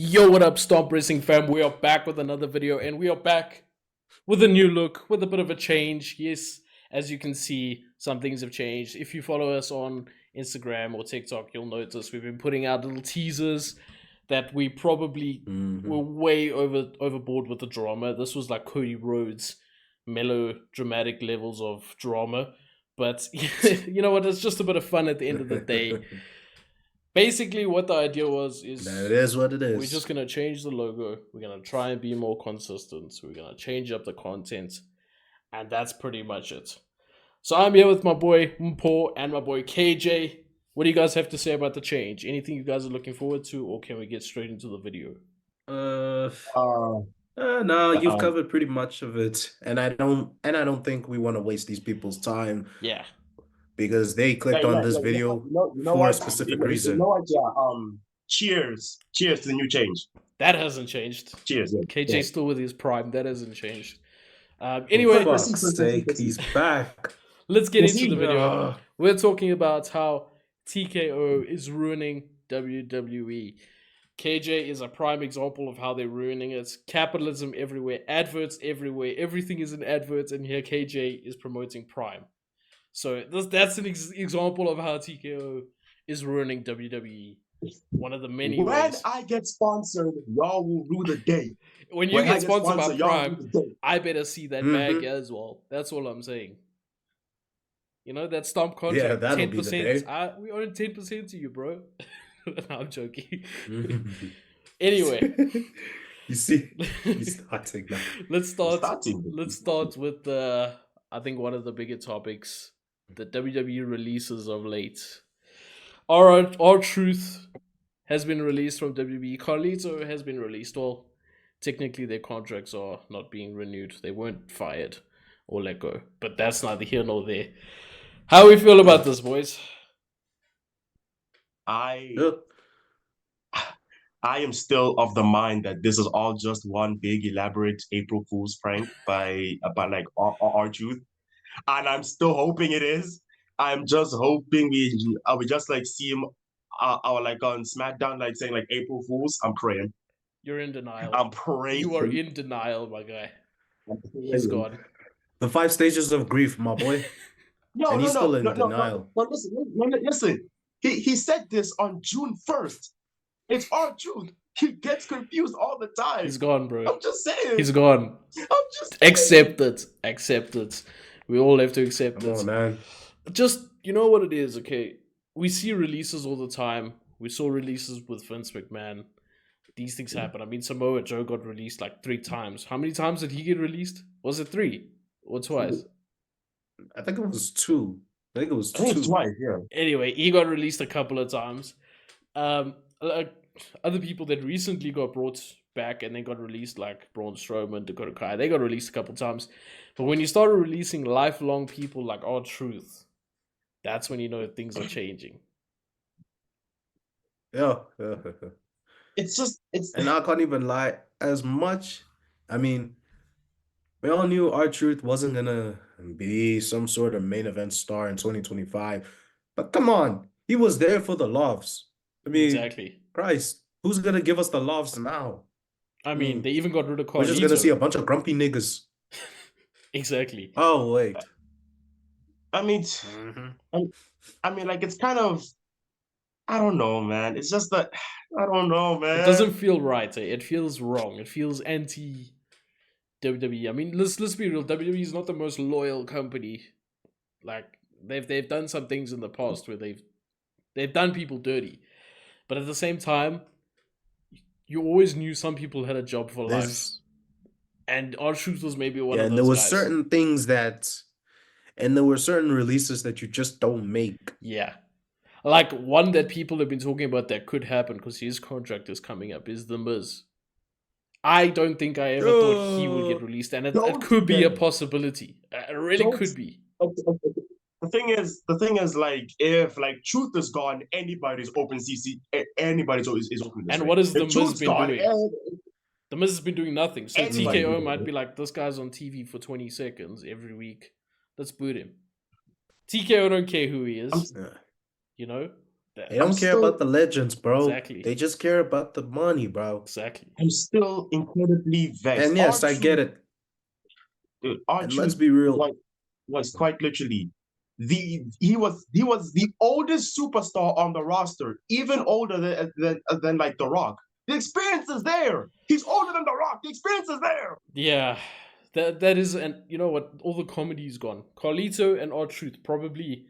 Yo, what up, Stomp Racing fam? We are back with another video, and we are back with a new look, with a bit of a change. Yes, as you can see, some things have changed. If you follow us on Instagram or TikTok, you'll notice we've been putting out little teasers that we probably were way overboard with the drama. This was like Cody Rhodes' melodramatic levels of drama. But you know what? It's just a bit of fun at the end of the day. Basically, what the idea was is That is what it is. we're just gonna change the logo. We're gonna try and be more consistent. We're gonna change up the content, and that's pretty much it. So I'm here with my boy Mpo and my boy KJ. What do you guys have to say about the change? Anything you guys are looking forward to, or can we get straight into the video? No, you've covered pretty much of it, and I don't think we want to waste these people's time Yeah, because they clicked on this video for what? a specific You reason. know what? Yeah. Cheers to the new change. that hasn't changed. Cheers. Yeah. KJ's still with his prime. That hasn't changed. Anyway, For fuck's sake, he's back. let's get into the video. We're talking about how TKO is ruining WWE. KJ is a prime example of how they're ruining it. Capitalism everywhere, adverts everywhere, everything is in adverts, and here KJ is promoting Prime. So that's an example of how TKO is ruining WWE. One of the many When ways. I get sponsored, y'all will rule the day. When you When I get sponsored by y'all Prime, rule the day. I better see that bag as well. That's all I'm saying. You know, that Stomp contract, Yeah, that'll be the day. We own 10% to you, bro. No, I'm joking. Anyway, you see, he's starting now. Let's start with I think one of the bigger topics, the WWE releases of late. R-Truth has been released from WWE. Carlito has been released. Well, technically their contracts are not being renewed. They weren't fired or let go, but that's neither here nor there. How we feel about this, boys? I am still of the mind that this is all just one big elaborate April Fool's prank by like R-Truth, and I'm still hoping it is. I'm just hoping we just like see him like on SmackDown like saying like April Fools. I'm praying. You're in denial. I'm praying. You are in denial, my guy. He's gone. The 5 stages of grief, my boy. And he's still in denial. No, listen. He said this on June 1st. It's R-Truth. He gets confused all the time. He's gone, bro. I'm just saying. He's gone. I'm just saying. Accept it. We all have to accept it. Oh man. Just, you know what it is, okay? We see releases all the time. We saw releases with Vince McMahon. These things happen. I mean, Samoa Joe got released like 3 times. How many times did he get released? Was it 3 or twice? I think it was 2. I think it was 2. I think it's twice, yeah. Anyway, he got released a couple of times. Other people that recently got brought back and then got released, like Braun Strowman, Dakota Kai, they got released a couple times. But when you start releasing lifelong people like R-Truth, that's when you know things are changing. Yeah. And I can't even lie. As much, I mean, we all knew R-Truth wasn't gonna be some sort of main event star in 2025. But come on, he was there for the loves. I mean, Exactly. Christ, who's gonna give us the loves now? I mean, they even got rid of Carlito. We're just gonna see a bunch of grumpy niggas. Exactly. Oh wait. I mean, like it's kind of, I don't know, man. It's just that I don't know, man. It doesn't feel right. It feels wrong. It feels anti WWE. I mean, let's be real. WWE is not the most loyal company. Like they've done some things in the past where they've done people dirty, but at the same time, you always knew some people had a job for life. And R-Truth was maybe one of those and there were guys. certain things and there were certain releases that you just don't make. Yeah. Like one that people have been talking about that could happen because his contract is coming up is The Miz. I don't think I ever thought he would get released, and it could be a possibility. It really could be. The thing is, like, if like Truth is gone, anybody's open CC, anybody's is open. And what has The Miz been doing? The Miz has been doing nothing. So Anybody TKO might be like, this guy's on TV for 20 seconds every week. Let's boot him. TKO don't care who he is. You know? They don't care about the legends, bro. Exactly. They just care about the money, bro. Exactly. I'm still incredibly vexed. And yes, I get it. Dude, And let's R-Truth be real. was quite literally he was the oldest superstar on the roster, even older than like The Rock. The experience is there. He's older than The Rock. The experience is there. Yeah, that is, and you know what? All the comedy's gone. Carlito and R-Truth, probably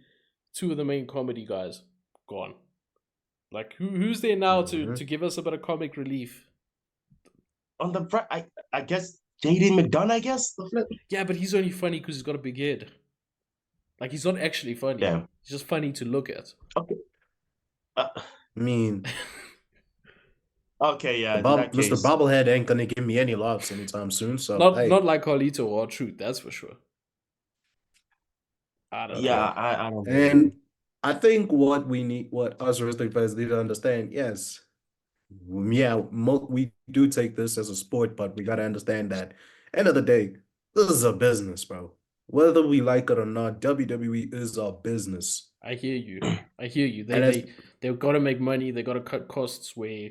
two of the main comedy guys, gone. Like who's there now to give us a bit of comic relief? On the I guess J.D. McDonough, I guess. Yeah, but he's only funny because he's got a big head. Like he's not actually funny. Yeah. He's just funny to look at. Okay. I mean, Okay, yeah. In that Mr. case, Bobblehead ain't gonna give me any laughs anytime soon. So not like Carlito or R-Truth, that's for sure. I don't yeah, know. I don't. And I think what us wrestling fans need to understand, yes, yeah, we do take this as a sport, but we gotta understand that end of the day, this is a business, bro. Whether we like it or not, WWE is a business. I hear you. I hear you. And They've got to make money. They got to cut costs where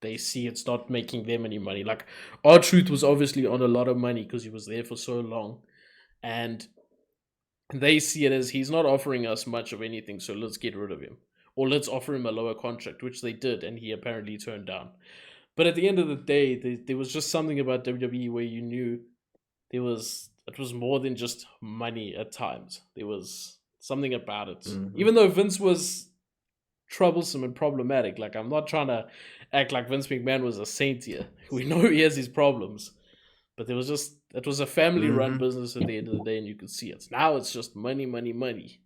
they see it's not making them any money. Like R-Truth was obviously on a lot of money because he was there for so long, and they see it as he's not offering us much of anything, so let's get rid of him, or let's offer him a lower contract, which they did, and he apparently turned down. But at the end of the day, there was just something about WWE where you knew it was more than just money at times. There was something about it. Even though Vince was troublesome and problematic, like I'm not trying to act like Vince McMahon was a saint here. We know he has his problems. But it was a family run business at the end of the day, and you could see it. Now it's just money, money, money.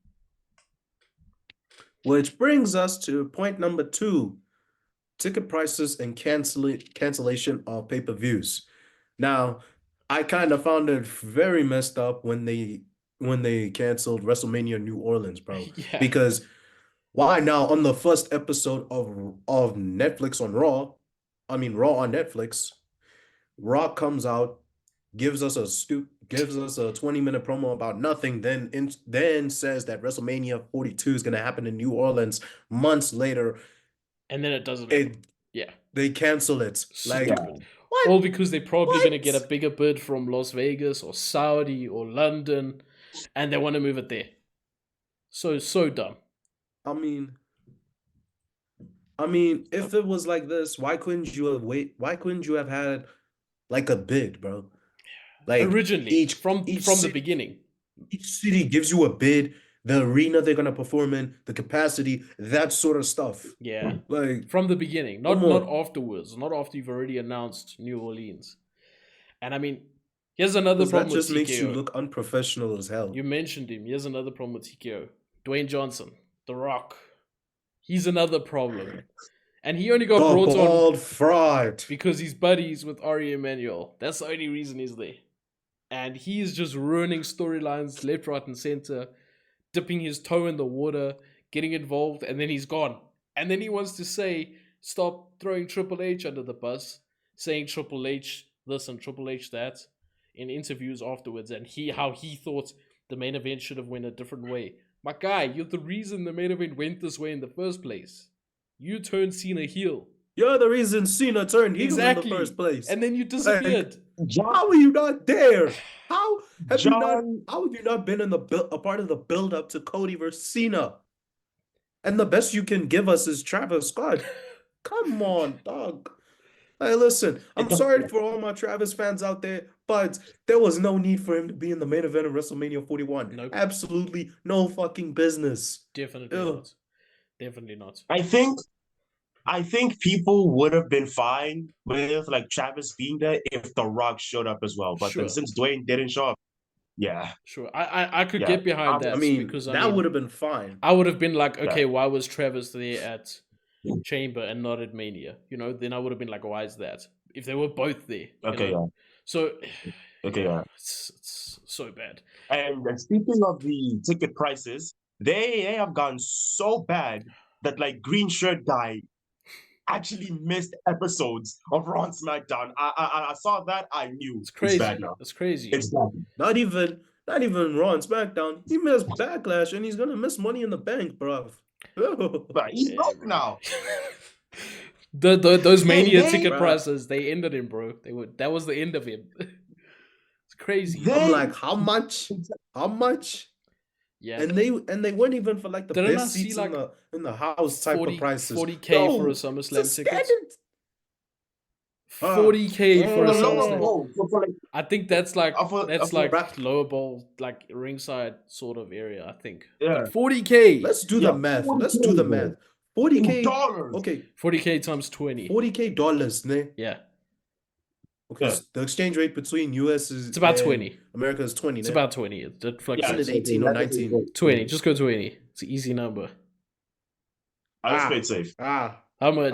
Which brings us to point number 2. Ticket prices and cancellation of pay-per-views. Now, I kind of found it very messed up when they canceled WrestleMania New Orleans, bro. Yeah. Because why now on the first episode of Netflix on Raw, Raw on Netflix, Raw comes out, gives us a 20-minute promo about nothing, then says that WrestleMania 42 is gonna happen in New Orleans months later. And then it doesn't. Yeah. They cancel it. Like, what? All because they're probably going to get a bigger bid from Las Vegas or Saudi or London, and they want to move it there. So dumb. I mean, if it was like this, why couldn't you have had like a bid, bro? Like originally, from the beginning. Each city gives you a bid, the arena they're gonna perform in, the capacity, that sort of stuff. Yeah. Like from the beginning. Not afterwards. Not after you've already announced New Orleans. And I mean, here's another problem with TKO. That just makes you look unprofessional as hell. You mentioned him. Here's another problem with TKO. Dwayne Johnson, The Rock. He's another problem. And he only got brought on fried because he's buddies with Ari Emanuel. That's the only reason he's there. And he is just ruining storylines left, right, and center, dipping his toe in the water, getting involved, and then he's gone. And then he wants to say, stop throwing Triple H under the bus, saying Triple H this and Triple H that in interviews afterwards, and how he thought the main event should have went a different way. My guy, you're the reason the main event went this way in the first place. You turned Cena heel. You're the reason Cena turned heel in the first place. And then you disappeared. How are you not there? How have you not been in a part of the build up to Cody versus Cena? And the best you can give us is Travis Scott. Come on, dog. Hey, listen, I'm sorry for all my Travis fans out there, but there was no need for him to be in the main event of WrestleMania 41. Nope. Absolutely no fucking business. Definitely not. Definitely not. I think people would have been fine with like Travis being there if The Rock showed up as well. But then since Dwayne didn't show up, yeah. Sure. I could get behind that. Because that would have been fine. I would have been like, okay, why was Travis there at Chamber and not at Mania? You know, then I would have been like, why is that? If they were both there. Okay, yeah. So it's so bad. And speaking of the ticket prices, they have gone so bad that like Green Shirt Guy actually missed episodes of Raw and SmackDown. I saw that, I knew it's crazy. It's bad now. It's crazy. It's bad. Not even Raw and SmackDown. He missed Backlash, and he's gonna miss Money in the Bank, bro. But he's Yeah, broke bro. now. Those Mania They- ticket Bruh. prices, they ended him, bro. That was the end of him. It's crazy. They- I'm like, how much? How much? Yeah. And they weren't even for like the Didn't I best see, seats like, in the house type of prices. 40K for a It's SummerSlam a ticket. standard. 40K for a Oh. SummerSlam. no, for like, I think that's like for Bruh. lower bowl, like ringside sort of area. I think. yeah, But 40K. Let's do yeah, the math. 40K, Let's do the bro. math. In 40K. dollars. Okay, 40K times 20. $40K, ne? Yeah, Okay, Yeah. the exchange rate between US is it's about and 20. America is 20, It's ne? about 20. It Yeah, fluctuates. Isn't it 18 or that is 19? good. 20. Just go 20. It's an easy number. I just played safe. How much?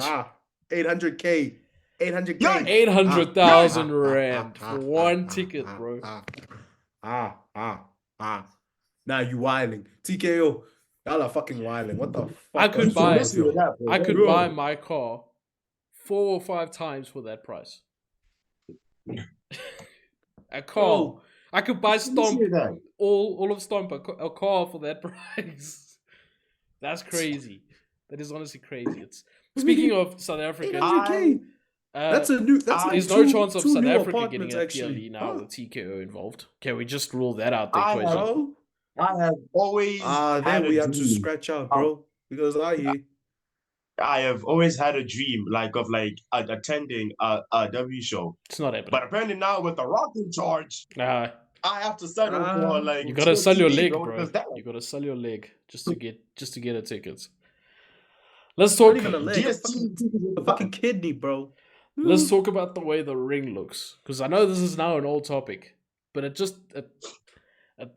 800K. 800K. Yikes! 800,000 rand for one ticket, bro. Nah, you wilding. TKO. Y'all are fucking wilding. What the fuck? I could are You buy- should you listen to doing? that, bro. I could Bro. buy my car 4 or 5 times for that price. A car. Bro. I could buy Listen Stomp, to that. all of Stomp, a car for that price. That's crazy. That is honestly crazy. It's speaking of South Africa. 800K. That's a new. That's like there's no two- chance of two South new Africa apartments, getting a actually. PLE now Huh? with TKO involved. Can we just rule that out the I equation? Bro. I have always There had we a have to dream. scratch out, bro. Because I have always had a dream, like of like attending a W show. It's not happening. But apparently now with the Rock in charge, Nah, I have to settle for like you gotta sell your TV, leg, bro. bro. Because that You gotta sell your leg just to get a ticket. Let's talk. Not even a leg, a GST fucking kidney, bro. Let's talk about the way the ring looks, because I know this is now an old topic, but it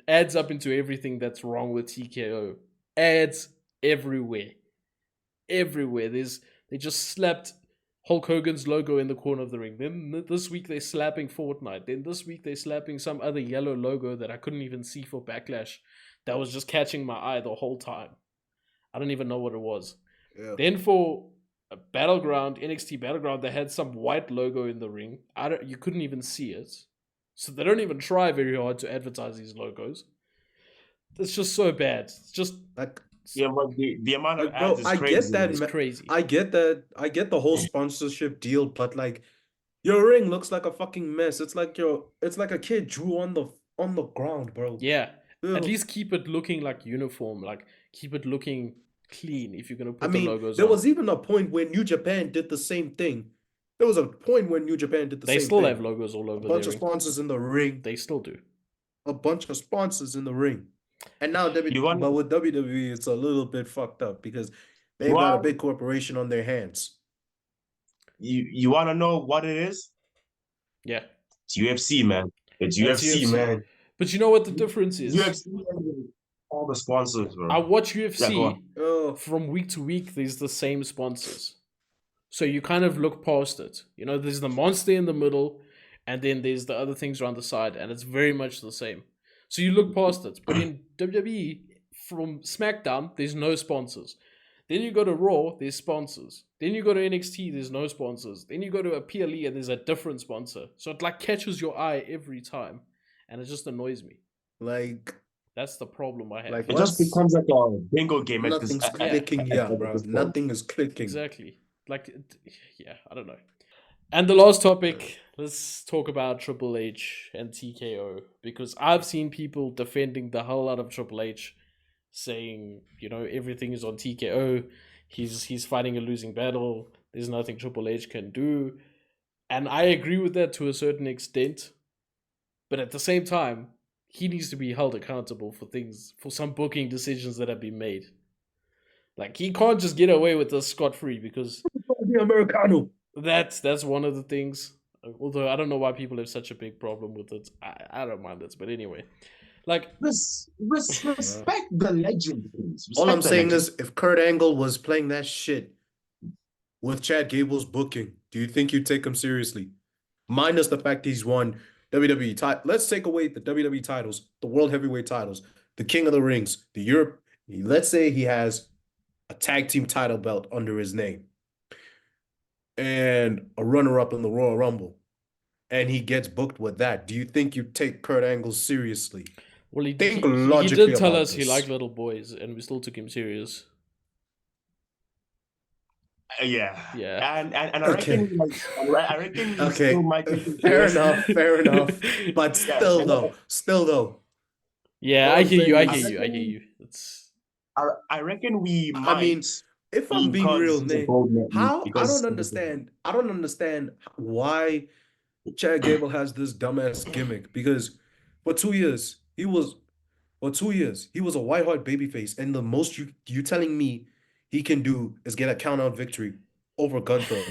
adds up into everything that's wrong with TKO. Ads everywhere, everywhere. They just slapped Hulk Hogan's logo in the corner of the ring. Then this week they're slapping Fortnite. Then this week they're slapping some other yellow logo that I couldn't even see for Backlash. That was just catching my eye the whole time. I don't even know what it was. Yeah. Then for a Battleground, NXT Battleground, they had some white logo in the ring. You couldn't even see it. So they don't even try very hard to advertise these logos. It's just so bad. It's just Like, yeah, but the amount of Like, bro, ads is I crazy. get that, it's man. crazy. I get that. I get the whole sponsorship deal, but like, your ring looks like a fucking mess. It's like a kid drew on the ground, bro. Yeah. Ew. At least keep it looking like uniform. Like, keep it looking clean if you're going to put I mean, the logos there on. was even a point when New Japan did the same thing. There was a point when New Japan did the They same still thing. have logos all A over bunch their of ring. sponsors in the ring. They still do. A bunch of sponsors in the ring. And now You want- but with WWE, it's a little bit fucked up because they've got a Well- big corporation on their hands. You want to know what it is? Yeah. It's UFC, man. It's That's UFC, UFC. man. But you know what the difference is? UFC and all the sponsors, bro. I watch Yeah, go UFC. on. Oh, From week to week, there's the same sponsors. So you kind of look past it. You know, there's the monster in the middle, and then there's the other things around the side, and it's very much the same. So you look past it. But in WWE, from SmackDown, there's no sponsors. Then you go to Raw, there's sponsors. Then you go to NXT, there's no sponsors. Then you go to a PLE, and there's a different sponsor. So it like catches your eye every time, and it just annoys me. like That's the problem I have. Like, It just What's- becomes like a bingo game. at this- nothing's at- at- clicking. at- Yeah, at bro. this point. Nothing is clicking. Exactly. Like, yeah, I don't know. And the last topic, let's talk about Triple H and TKO, because I've seen people defending the hell out of Triple H, saying, you know, everything is on TKO. He's fighting a losing battle. There's nothing Triple H can do. And I agree with that to a certain extent. But at the same time, he needs to be held accountable for some booking decisions that have been made. Like, he can't just get away with this scot-free, because The Americano. that's one of the things. Although I don't know why people have such a big problem with it. I don't mind it, but anyway, like, Respect the legend, please. All I'm Respect the saying legend. is, if Kurt Angle was playing that shit with Chad Gable's booking, do you think you'd take him seriously? Minus the fact he's won WWE title. Let's take away the WWE titles, the World Heavyweight titles, the King of the Rings, the Europe. Let's say he has a tag team title belt under his name and a runner-up in the Royal Rumble, and he gets booked with that. Do you think you take Kurt Angle seriously? well, he Think he logically did tell about us he this. liked little boys, and we still took him serious. Yeah. Yeah. And I reckon Okay. I reckon we Okay. still might get into Fair wrestling. enough. Fair enough. But Yeah, still though, Yeah, all I I'm hear you. saying I I hear is, you. I hear reckon you. It's I reckon we I might, mean, if I'm being real, because he's a Nate, bold man, how I because don't understand. I don't understand why Chad Gable has this dumbass gimmick because for 2 years he was a white hot babyface, and the most you telling me he can do is get a count out victory over Gunther,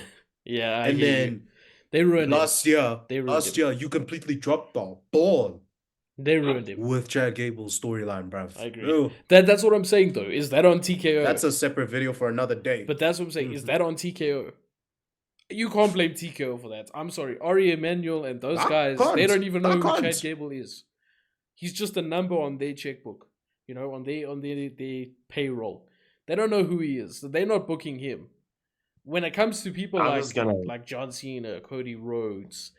yeah, I and hear you. then They ruined him. They ruined him. you completely dropped the ball They ruined him. with Chad Gable's storyline, I bruv. agree. Ew. That's what I'm saying though. Is that on TKO? That's a separate video for another day. But that's what I'm saying. Is that on TKO? You can't blame TKO for that. I'm sorry. Ari Emanuel and those I guys, they can't. don't even I know who Chad can't. Gable is. He's just a number on their checkbook, on their payroll. They don't know who he is. So they're not booking him. When it comes to people I'm just gonna like John Cena, Cody Rhodes,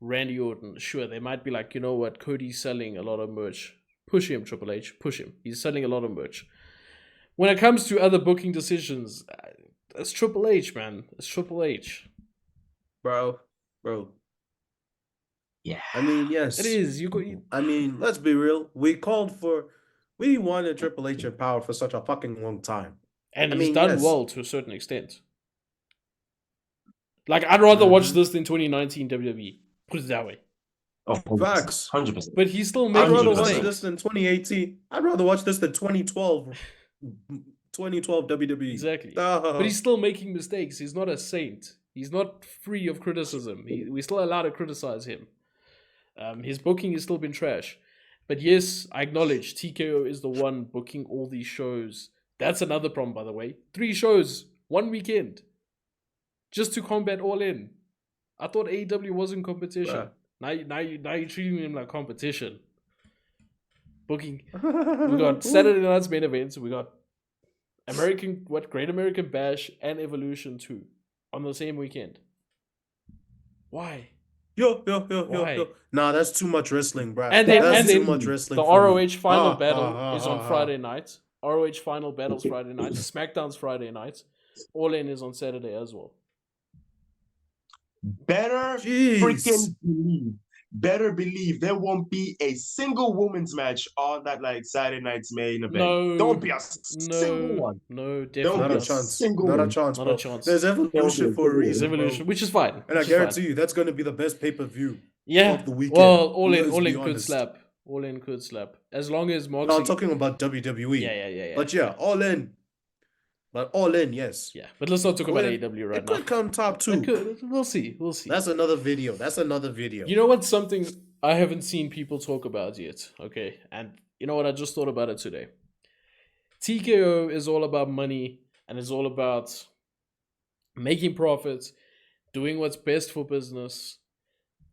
Randy Orton, sure, they might be like, you know what, Cody's selling a lot of merch. Push him, Triple H. Push him. He's selling a lot of merch. When it comes to other booking decisions, it's Triple H, man. It's Triple H. Bro. yeah. I mean, yes. It is. I mean, let's be real. We wanted Triple H in power for such a fucking long time. And I he's mean, done yes. well to a certain extent. Like, I'd rather watch Mhm. this than 2019 WWE. Put it that way. Oh, Facts. 100%. But he's still I'd making rather 100%. watch mistakes. this than 2018. I'd rather watch this than 2012 WWE. Exactly. But he's still making mistakes. He's not a saint. He's not free of criticism. We're still allowed to criticize him. His booking has still been trash. But yes, I acknowledge TKO is the one booking all these shows. That's another problem, by the way. 3 shows, 1 weekend. Just to combat All In. I thought AEW wasn't competition. Bruh. Now you're treating him like competition. Booking. We got Saturday night's main events. We got Great American Bash and Evolution 2 on the same weekend. Why? Yo. Why? Nah, that's too much wrestling, bro. And then That's too much wrestling. the for me. ROH final battle is on Friday night. ROH final battle's Friday night. SmackDown's Friday night. All In is on Saturday as well. Better believe there won't be a single women's match on that Saturday night's main event. No, Don't be a single one. No, definitely Don't Not be a chance. single Not a one. chance, Not bro. a chance. There's Evolution for a There's reason, Evolution, bro. which is fine. And I guarantee you, that's going to be the best pay-per-view of the weekend. Well, All Let's In be could honest. slap. All In could slap. As long as No, Moxley... I'm talking about WWE. Yeah. But yeah, All In. But All In, yes. Yeah, but let's not talk about Well, AEW right It now. could come top 2. We'll see. That's another video. You know what's something I haven't seen people talk about yet? Okay, and you know what? I just thought about it today. TKO is all about money and it's all about making profits, doing what's best for business,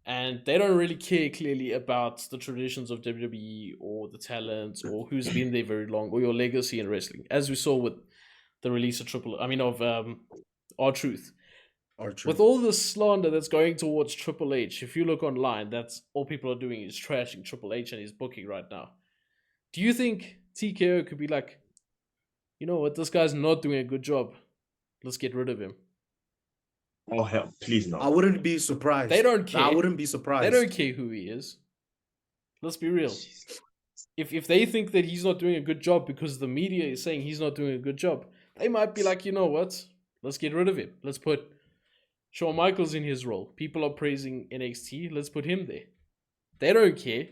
and they don't really care clearly about the traditions of WWE or the talent or who's been there very long or your legacy in wrestling, as we saw with the release of R-Truth. With all the slander that's going towards Triple H, if you look online, that's all people are doing is trashing Triple H and his booking right now. Do you think TKO could be like, you know what, this guy's not doing a good job. Let's get rid of him. Oh hell, please no. I wouldn't be surprised. They don't care. I wouldn't be surprised. They don't care who he is. Let's be real. If they think that he's not doing a good job because the media is saying he's not doing a good job, they might be like, you know what? Let's get rid of him. Let's put Shawn Michaels in his role. People are praising NXT. Let's put him there. They don't care.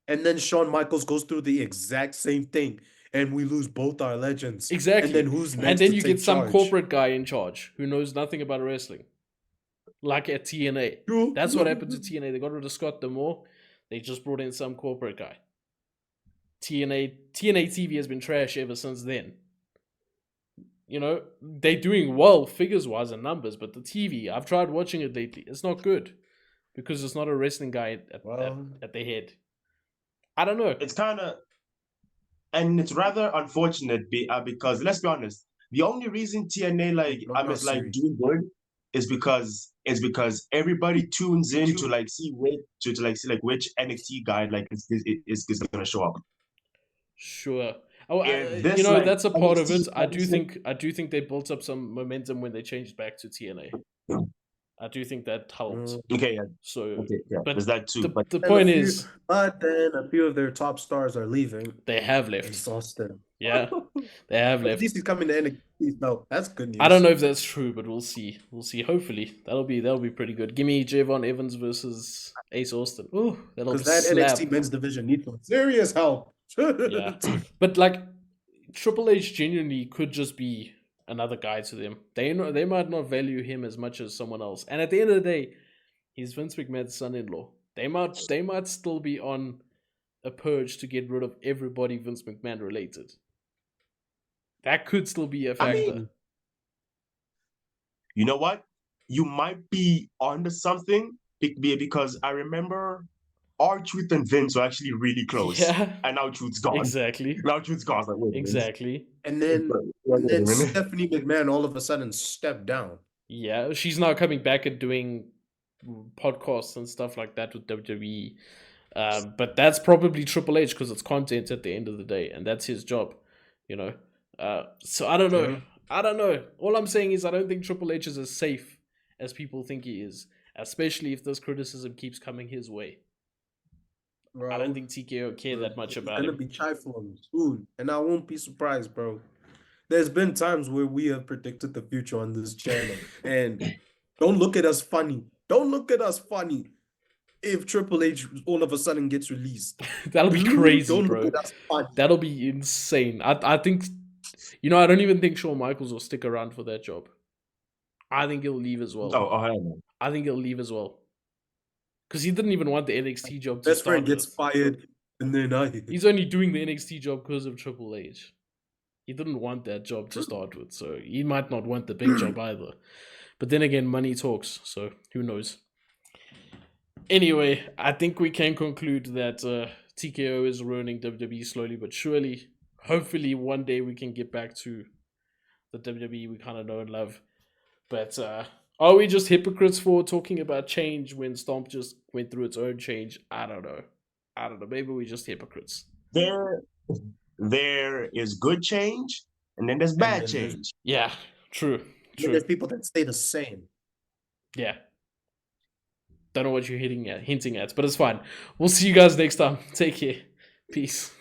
And then Shawn Michaels goes through the exact same thing, and we lose both our legends. Exactly. And then who's next? And then to you take get some charge? corporate guy in charge who knows nothing about wrestling. Like at TNA. That's what happened to TNA. They got rid of Scott D'Amore. They just brought in some corporate guy. TNA TV has been trash ever since then. You know, they're doing well figures-wise and numbers, but the TV, I've tried watching it lately. It's not good because it's not a wrestling guy at their head. I don't know. It's kind of, and it's rather unfortunate because let's be honest, the only reason TNA doing good is because everybody tunes in to see which NXT guy is gonna show up. Sure. Oh, if this you know, like that's a part of NXT it. I do championship- think they built up some momentum when they changed back to TNA. I do think that helped. Okay, yeah, So, okay, yeah, there's but that too. But the And point is, then a few of their top stars are leaving. they have left. Exhausted. Yeah, they have At left. least he's coming to NXT, so that's good news. I don't know if that's true, but we'll see. We'll see. Hopefully, that'll be pretty good. Give me Javon Evans versus Ace Austin. Ooh, that'll Because that slap. NXT men's division needs some serious help. Yeah, but like Triple H genuinely could just be another guy to them. They might not value him as much as someone else. And at the end of the day, he's Vince McMahon's son-in-law. They might still be on a purge to get rid of everybody Vince McMahon related. That could still be a factor. I mean, you know what? You might be onto something because I remember R-Truth and Vince were actually really close. Yeah, And now Truth's gone. exactly, Now Truth's gone. I was like, wait a minute. exactly. And then Wait a minute. Stephanie McMahon all of a sudden stepped down. Yeah, she's now coming back and doing podcasts and stuff like that with WWE. But that's probably Triple H because it's content at the end of the day, and that's his job, you know. So I don't know. True. I don't know. All I'm saying is I don't think Triple H is as safe as people think he is, especially if this criticism keeps coming his way. Bro. I don't think TKO care that much about It's him. gonna be chai for him soon, and I won't be surprised, bro. There's been times where we have predicted the future on this channel, and don't look at us funny. Don't look at us funny if Triple H all of a sudden gets released. That'll be crazy, Don't bro. look at us funny. That'll be insane. I think, you know, I don't even think Shawn Michaels will stick around for that job. I think he'll leave as well. Oh, hell no. I think he'll leave as well. Because he didn't even want the NXT job to Best start friend gets with. fired, and then He's only doing the NXT job because of Triple H. He didn't want that job to start with, so he might not want the big job either. But then again, money talks, so who knows? Anyway, I think we can conclude that TKO is ruining WWE slowly but surely. Hopefully, one day we can get back to the WWE we kind of know and love. But are we just hypocrites for talking about change when Stomp just went through its own change? I don't know. Maybe we're just hypocrites. There is good change, and then there's bad then there's- change. Yeah, true. Then there's people that stay the same. Yeah. Don't know what you're hinting at, but it's fine. We'll see you guys next time. Take care. Peace.